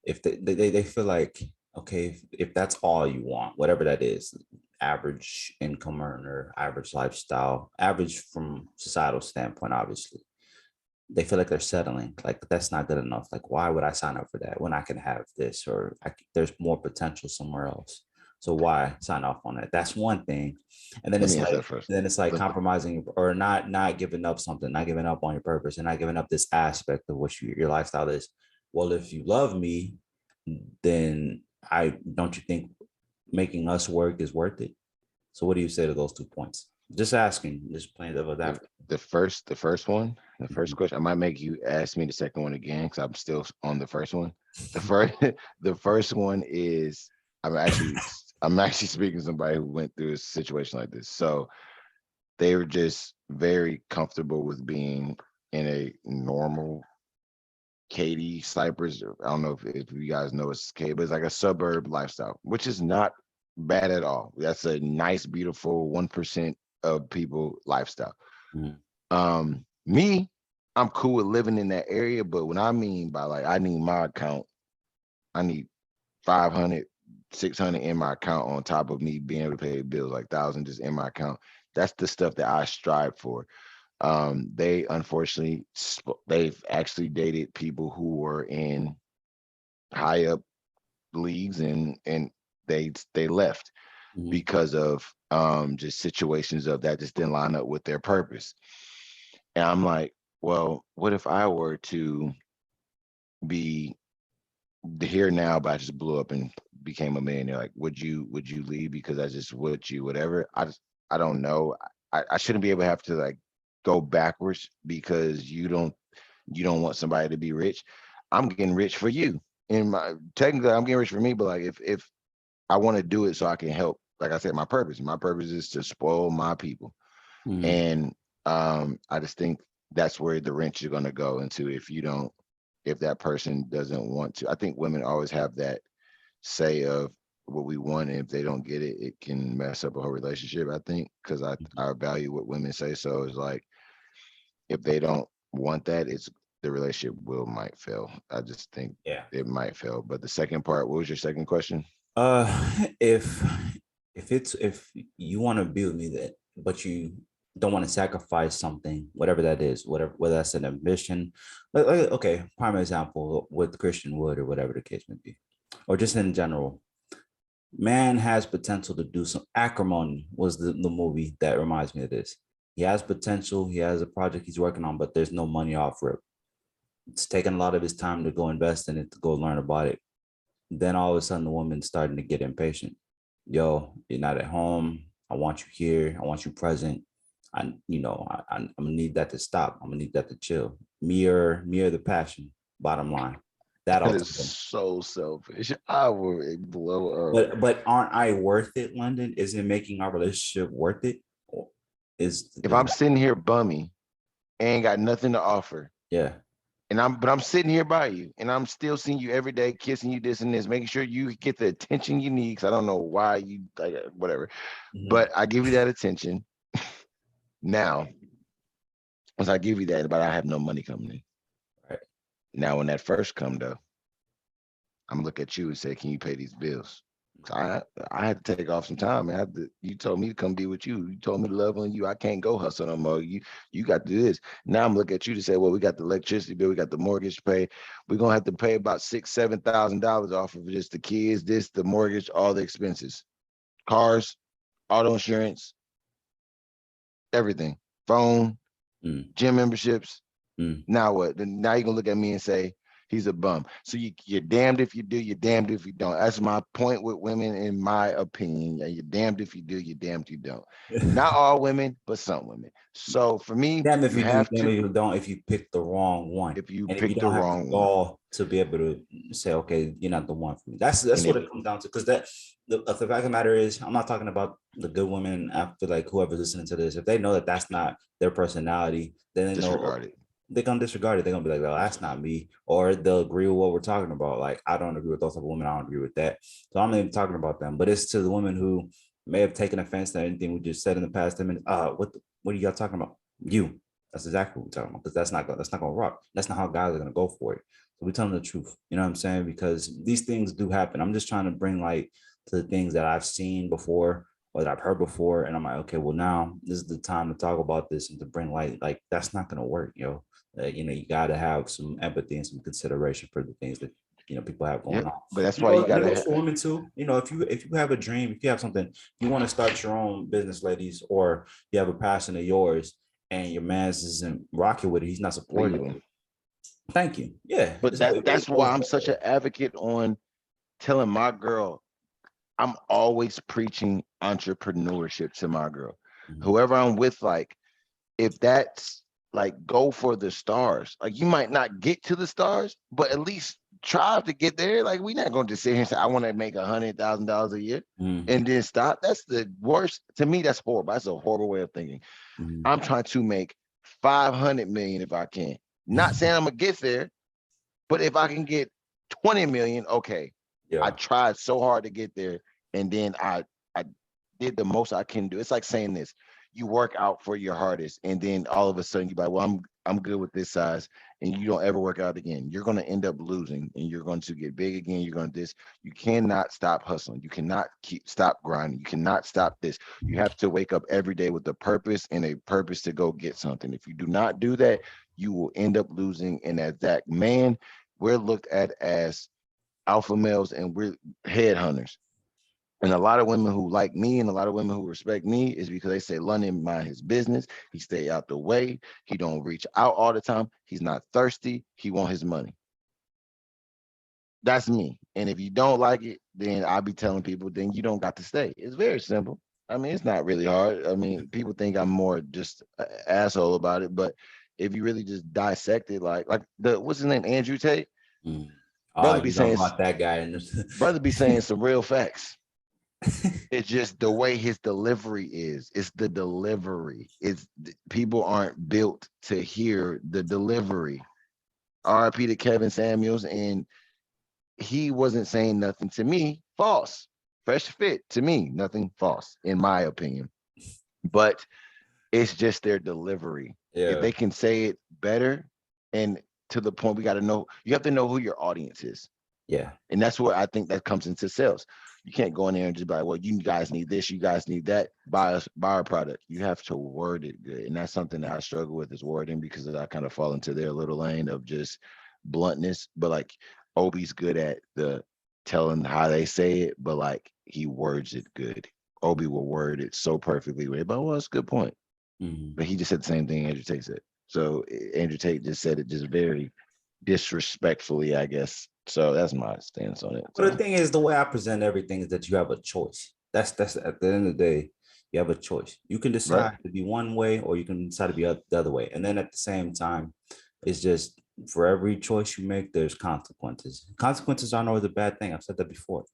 If they feel like, okay, if that's all you want, whatever that is, average income earner, average lifestyle, average from societal standpoint, obviously, they feel like they're settling. Like that's not good enough. Like why would I sign up for that when I can have this, or there's more potential somewhere else? So why sign off on that? That's one thing. And then Let me answer that first. compromising or not giving up something, not giving up on your purpose, and not giving up this aspect of what your lifestyle is. Well, if you love me, then I don't you think making us work is worth it? So what do you say to those 2 points? Just asking, just playing devil's advocate. The first question, I might make you ask me the second one again because I'm still on the first one. The first one is I'm actually speaking to somebody who went through a situation like this. So they were just very comfortable with being in a normal Katy, Cypress. I don't know if you guys know it's Katy, but it's like a suburb lifestyle, which is not bad at all. That's a nice, beautiful 1% of people lifestyle. Me, I'm cool with living in that area, but when I mean by like I need my account, I need 500, 600 in my account on top of me being able to pay bills, like 1,000 just in my account. That's the stuff that I strive for. They unfortunately they've actually dated people who were in high up leagues and they left because of just situations of that just didn't line up with their purpose. And I'm like, well, what if I were to be here now, but I just blew up and became a millionaire? Like, would you leave because I just whatever? I don't know. I shouldn't be able to have to like go backwards because you don't want somebody to be rich. I'm getting rich for you. Technically I'm getting rich for me, but like if I want to do it so I can help, like I said, my purpose is to spoil my people. And I just think that's where the wrench is going to go into if that person doesn't want to. I think women always have that say of what we want, and if they don't get it, it can mess up a whole relationship, I think, because I value what women say. So it's like, if they don't want that, the relationship might fail. I just think it might fail. But the second part, what was your second question? If you want to be with me, but you don't want to sacrifice something, whatever that is, whether that's an ambition. Okay, prime example with Christian Wood or whatever the case may be, or just in general. Man has potential to do some. Acrimony was the movie that reminds me of this. He has potential. He has a project he's working on, but there's no money off rip. It's taking a lot of his time to go invest in it, to go learn about it. Then all of a sudden, the woman's starting to get impatient. Yo, you're not at home. I want you here. I want you present. I'm gonna need that to stop. I'm gonna need that to chill. Mirror the passion. Bottom line. That is so selfish. I would blow up. But aren't I worth it, London? Is it making our relationship worth it? If I'm sitting here bummy, ain't got nothing to offer. Yeah. And I'm sitting here by you, and I'm still seeing you every day, kissing you, this and this, making sure you get the attention you need. Because I don't know why you like whatever, but I give you that attention. Now, once I give you that, but I have no money coming in. Right. Now, when that first come though, I'm gonna look at you and say, "Can you pay these bills?" So I had to take off some time. You told me to come be with you. You told me to love on you. I can't go hustle no more. You got to do this. Now I'm looking at you to say, well, we got the electricity bill, we got the mortgage to pay. We're gonna have to pay about $6,000-7,000 off of just the kids, the mortgage, all the expenses, cars, auto insurance, everything, phone, gym memberships. Now what? Now you're gonna look at me and say, he's a bum. So you're damned if you do, you're damned if you don't. That's my point with women, in my opinion. You're damned if you do, you're damned if you don't. Not all women, but some women. So for me, damn if you do, damn if you don't, if you pick the wrong one. If you pick the wrong one. To be able to say, okay, you're not the one for me. That's what it comes down to. Because the fact of the matter is, I'm not talking about the good women. After like whoever's listening to this, if they know that that's not their personality, then they disregard it. They're gonna disregard it. They're gonna be like, "Well, that's not me," or they'll agree with what we're talking about. Like, I don't agree with those type of women. I don't agree with that. So I'm not even talking about them. But it's to the women who may have taken offense to anything we just said in the past 10 minutes. What are you guys talking about? You. That's exactly what we're talking about. Because that's not gonna rock. That's not how guys are gonna go for it. So we're telling the truth. You know what I'm saying? Because these things do happen. I'm just trying to bring light to the things that I've seen before, or that I've heard before, and I'm like, okay, well now this is the time to talk about this and to bring light. Like that's not gonna work, yo. You got to have some empathy and some consideration for the things that people have going Yep. on. But that's why you And it gotta goes for women too. If you have a dream, if you have something, you want to start your own business, ladies, or you have a passion of yours, and your man's isn't rocking with it, he's not supporting leave it. Thank you. Yeah, But it that's goes why I'm that such way. an advocate on telling my girl, I'm always preaching entrepreneurship to my girl. Mhm. Whoever I'm with, like, if that's like go for the stars. Like you might not get to the stars, but at least try to get there. Like we're not going to sit here and say, I want to make $100,000 a year Mhm. and then stop. That's the worst. To me, that's horrible. That's a horrible way of thinking. Mhm. I'm trying to make 500 million if I can. Not saying I'm gonna get there, but if I can get 20 million, okay. I Yeah. tried so hard to get there, and then I did the most I can do. It's like saying this: you work out for your hardest, and then all of a sudden you're like, well, I'm good with this size, and you don't ever work out again. You're gonna end up losing, and you're going to get big again. You're going to this. You cannot stop hustling. You cannot stop grinding. You cannot stop this. You have to wake up every day with a purpose and a purpose to go get something. If you do not do that, you will end up losing. And as that man, we're looked at as alpha males and we're headhunters. And a lot of women who like me and a lot of women who respect me is because they say London mind his business. He stay out the way. He don't reach out all the time. He's not thirsty. He want his money. That's me. And if you don't like it, then I'll be telling people, then you don't got to stay. It's very simple. I mean, it's not really hard. I mean, people think I'm more just asshole about it, but if you really just dissect it, like the what's his name, Andrew Tate, Mhm. brother be You talking saying about that guy brother be saying some real facts. It's just the way his delivery is. It's the delivery. People aren't built to hear the delivery. RIP to Kevin Samuels, and he wasn't saying nothing to me false. Fresh fit to me, nothing false, in my opinion. But it's just their delivery. If Yeah. they can say it better and to the point, we got to know, you have to know who your audience is. Yeah. And that's where I think that comes into sales. You can't go in there and just be like, well, you guys need this, you guys need that, buy our product. You have to word it good. And that's something that I struggle with is wording because I kind of fall into their little lane of just bluntness. But like Obi's good at the telling how they say it, but like he words it good. Obi will word it so perfectly. But well, that's a good point. Mhm. But he just said the same thing Andrew Tate said. So Andrew Tate just said it just very disrespectfully, I guess. So that's my stance on it. But the So thing is, the way I present everything is that you have a choice. That's at the end of the day, you have a choice. You can right. decide to be one way, or you can decide to be the other way. And then at the same time, it's just for every choice you make, there's consequences. Consequences aren't always a bad thing. I've said that before.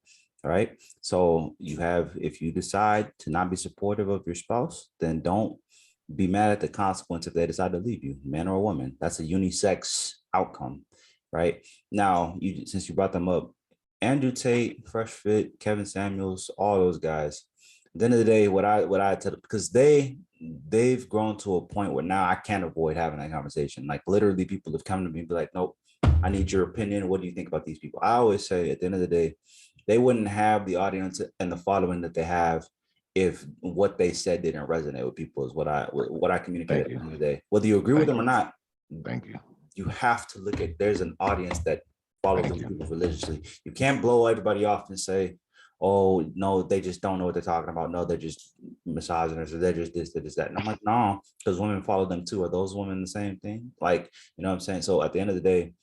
All right. So if you decide to not be supportive of your spouse, then don't be mad at the consequence if they decide to leave you, man or woman. That's a unisex outcome, right? Now, since you brought them up, Andrew Tate, Fresh Fit, Kevin Samuels, all those guys. At the end of the day, what I tell, because they've grown to a point where now I can't avoid having that conversation. Like literally, people have come to me and be like, "Nope, I need your opinion. What do you think about these people?" I always say, at the end of the day, they wouldn't have the audience and the following that they have if what they said didn't resonate with people. Is what I communicate at the end of the day. Whether you agree with Thank them or you. not, Thank you. you have to look at, there's an audience that follows Thank those you. people religiously. You can't blow everybody off and say, oh no, they just don't know what they're talking about. No, they're just misogynists, or they're just this, they're just that. And I'm like, no, because women follow them too. Are those women the same thing? Like, you know what I'm saying? So at the end of the day,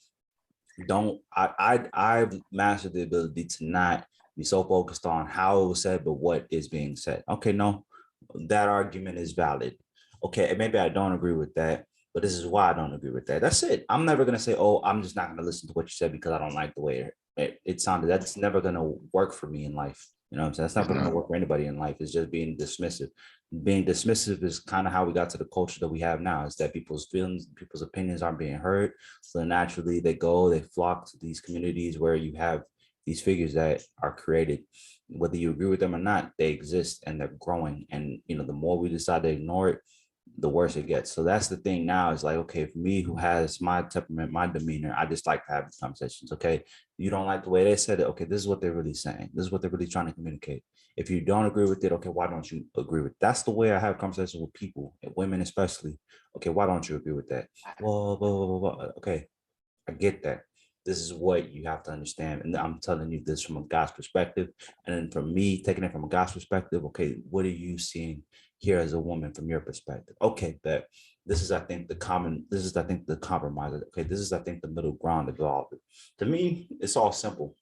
I've mastered the ability to not be so focused on how it was said, but what is being said. Okay, no, that argument is valid. Okay, maybe I don't agree with that, but this is why I don't agree with that. That's it. I'm never gonna say, oh, I'm just not gonna listen to what you said because I don't like the way it sounded. That's never gonna work for me in life. You know what I'm saying? That's It's never gonna not. work for anybody in life. It's just being dismissive. Being dismissive is kind of how we got to the culture that we have now, is that people's feelings, people's opinions aren't being heard. So naturally they flock to these communities where you have these figures that are created. Whether you agree with them or not, they exist and they're growing. And the more we decide to ignore it, the worse it gets. So that's the thing now is like, okay, for me who has my temperament, my demeanor, I just like to have these conversations. Okay, you don't like the way they said it. Okay, this is what they're really saying. This is what they're really trying to communicate. If you don't agree with it, okay, why don't you agree with it? That's the way I have conversations with people, women especially. Okay, why don't you agree with that? Well, blah, blah, blah, blah. Okay, I get that. This is what you have to understand. And I'm telling you this from a guy's perspective. And then from me taking it from a guy's perspective, okay, what are you seeing here as a woman from your perspective? Okay, that this is, I think, the compromise. Okay, this is, I think, the middle ground of all of it. To me, it's all simple.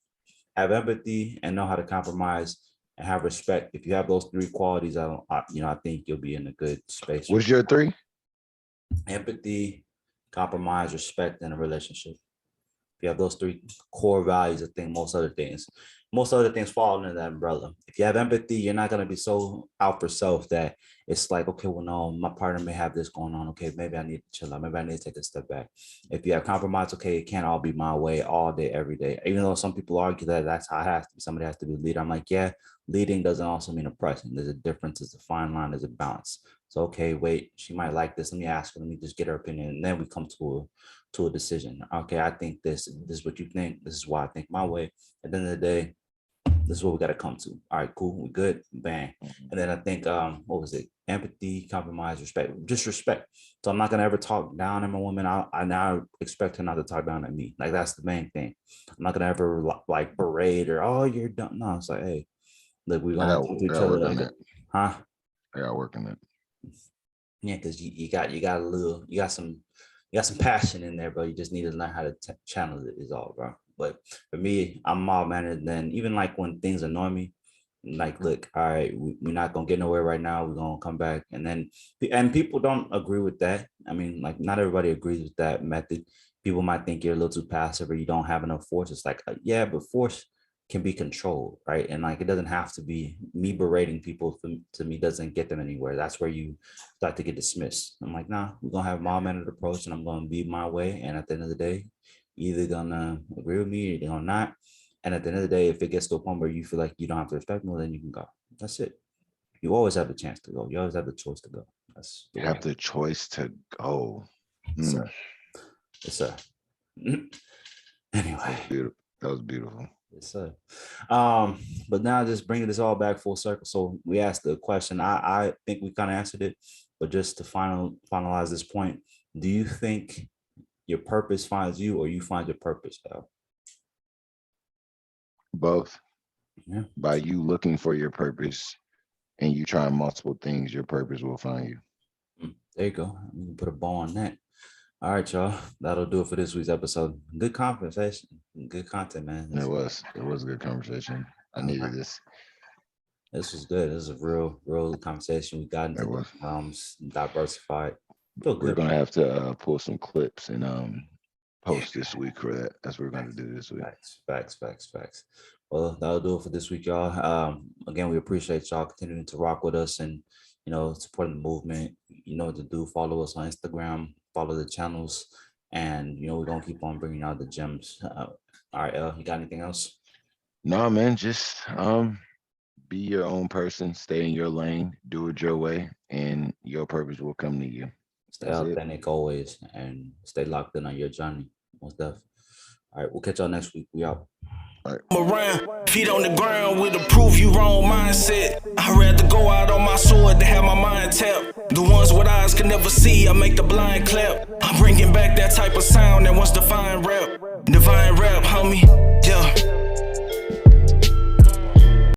Have empathy and know how to compromise and have respect. If you have those three qualities, I think you'll be in a good space. What's your three? Empathy, compromise, respect, and a relationship. If you have those three core values, I think most other things fall under that umbrella. If you have empathy, you're not going to be so out for self that it's like, okay, well, no, my partner may have this going on. Okay, maybe I need to chill out. Maybe I need to take a step back. If you have compromise, okay, it can't all be my way all day, every day. Even though some people argue that that's how it has to be. Somebody has to be a leader. I'm like, yeah, leading doesn't also mean oppressing. There's a difference. There's a fine line. There's a balance. So, okay, wait, she might like this. Let me ask her. Let me just get her opinion. And then we come to a decision. Okay, I think this is what you think. This is why I think my way. At the end of the day, this is what we got to come to. All right, cool. We good. Bang. And then I think, what was it? Empathy, compromise, respect, just respect. So I'm not going to ever talk down on my woman. I now expect her not to talk down at me. Like, that's the main thing. I'm not going to ever like berate or, oh, you're done. No, it's like, hey, look, we're going to talk to each other. Like, huh? I got work on that. Yeah, because you got some passion in there, bro. You just need to learn how to channel it is all, bro. But for me, I'm mild-mannered. Then even like when things annoy me, like, look, all right, we're not gonna get nowhere right now. We're gonna come back. And people don't agree with that. I mean, like, not everybody agrees with that method. People might think you're a little too passive or you don't have enough force. It's like, yeah, but force can be controlled, right? And like, it doesn't have to be me berating people. To me, doesn't get them anywhere. That's where you start to get dismissed. I'm like, nah, we're gonna have mild-mannered approach, and I'm gonna be my way. And at the end of the day, either gonna agree with me or they're gonna not. And at the end of the day, if it gets to a point where you feel like you don't have to respect me, then you can go. That's it. You always have the chance to go. You always have the choice to go. That's you have the choice to go. Yes, sir. Yes, sir. Anyway, that was beautiful. Yes, sir. But now just bringing this all back full circle. So we asked the question. I think we kind of answered it, but just to finalize this point, do you think your purpose finds you or you find your purpose, though? Both. Yeah. By you looking for your purpose and you trying multiple things, your purpose will find you. There you go. We can put a bow on that. All right, y'all. That'll do it for this week's episode. Good conversation. Good content, man. It was a good conversation. I needed this. This was good. This is a real conversation. We got into diversified. Feel good. We're gonna have to pull some clips and post this week for that. That's what we're gonna do this week. Facts. Well, that'll do it for this week, y'all. Again, we appreciate y'all continuing to rock with us and, supporting the movement. You know what to do. Follow us on Instagram. Follow the channels, and we're gonna keep on bringing out the gems. All right, you got anything else? No, man. Just be your own person. Stay in your lane. Do it your way, and your purpose will come to you. Stay authentic always, and stay locked in on your journey. Most definitely. All right, we'll catch y'all next week. We out. Around, feet on the ground with a prove you wrong mindset. I'd rather go out on my sword than have my mind tapped. The ones with eyes can never see, I make the blind clap. I'm bringing back that type of sound that once Divine rap, homie.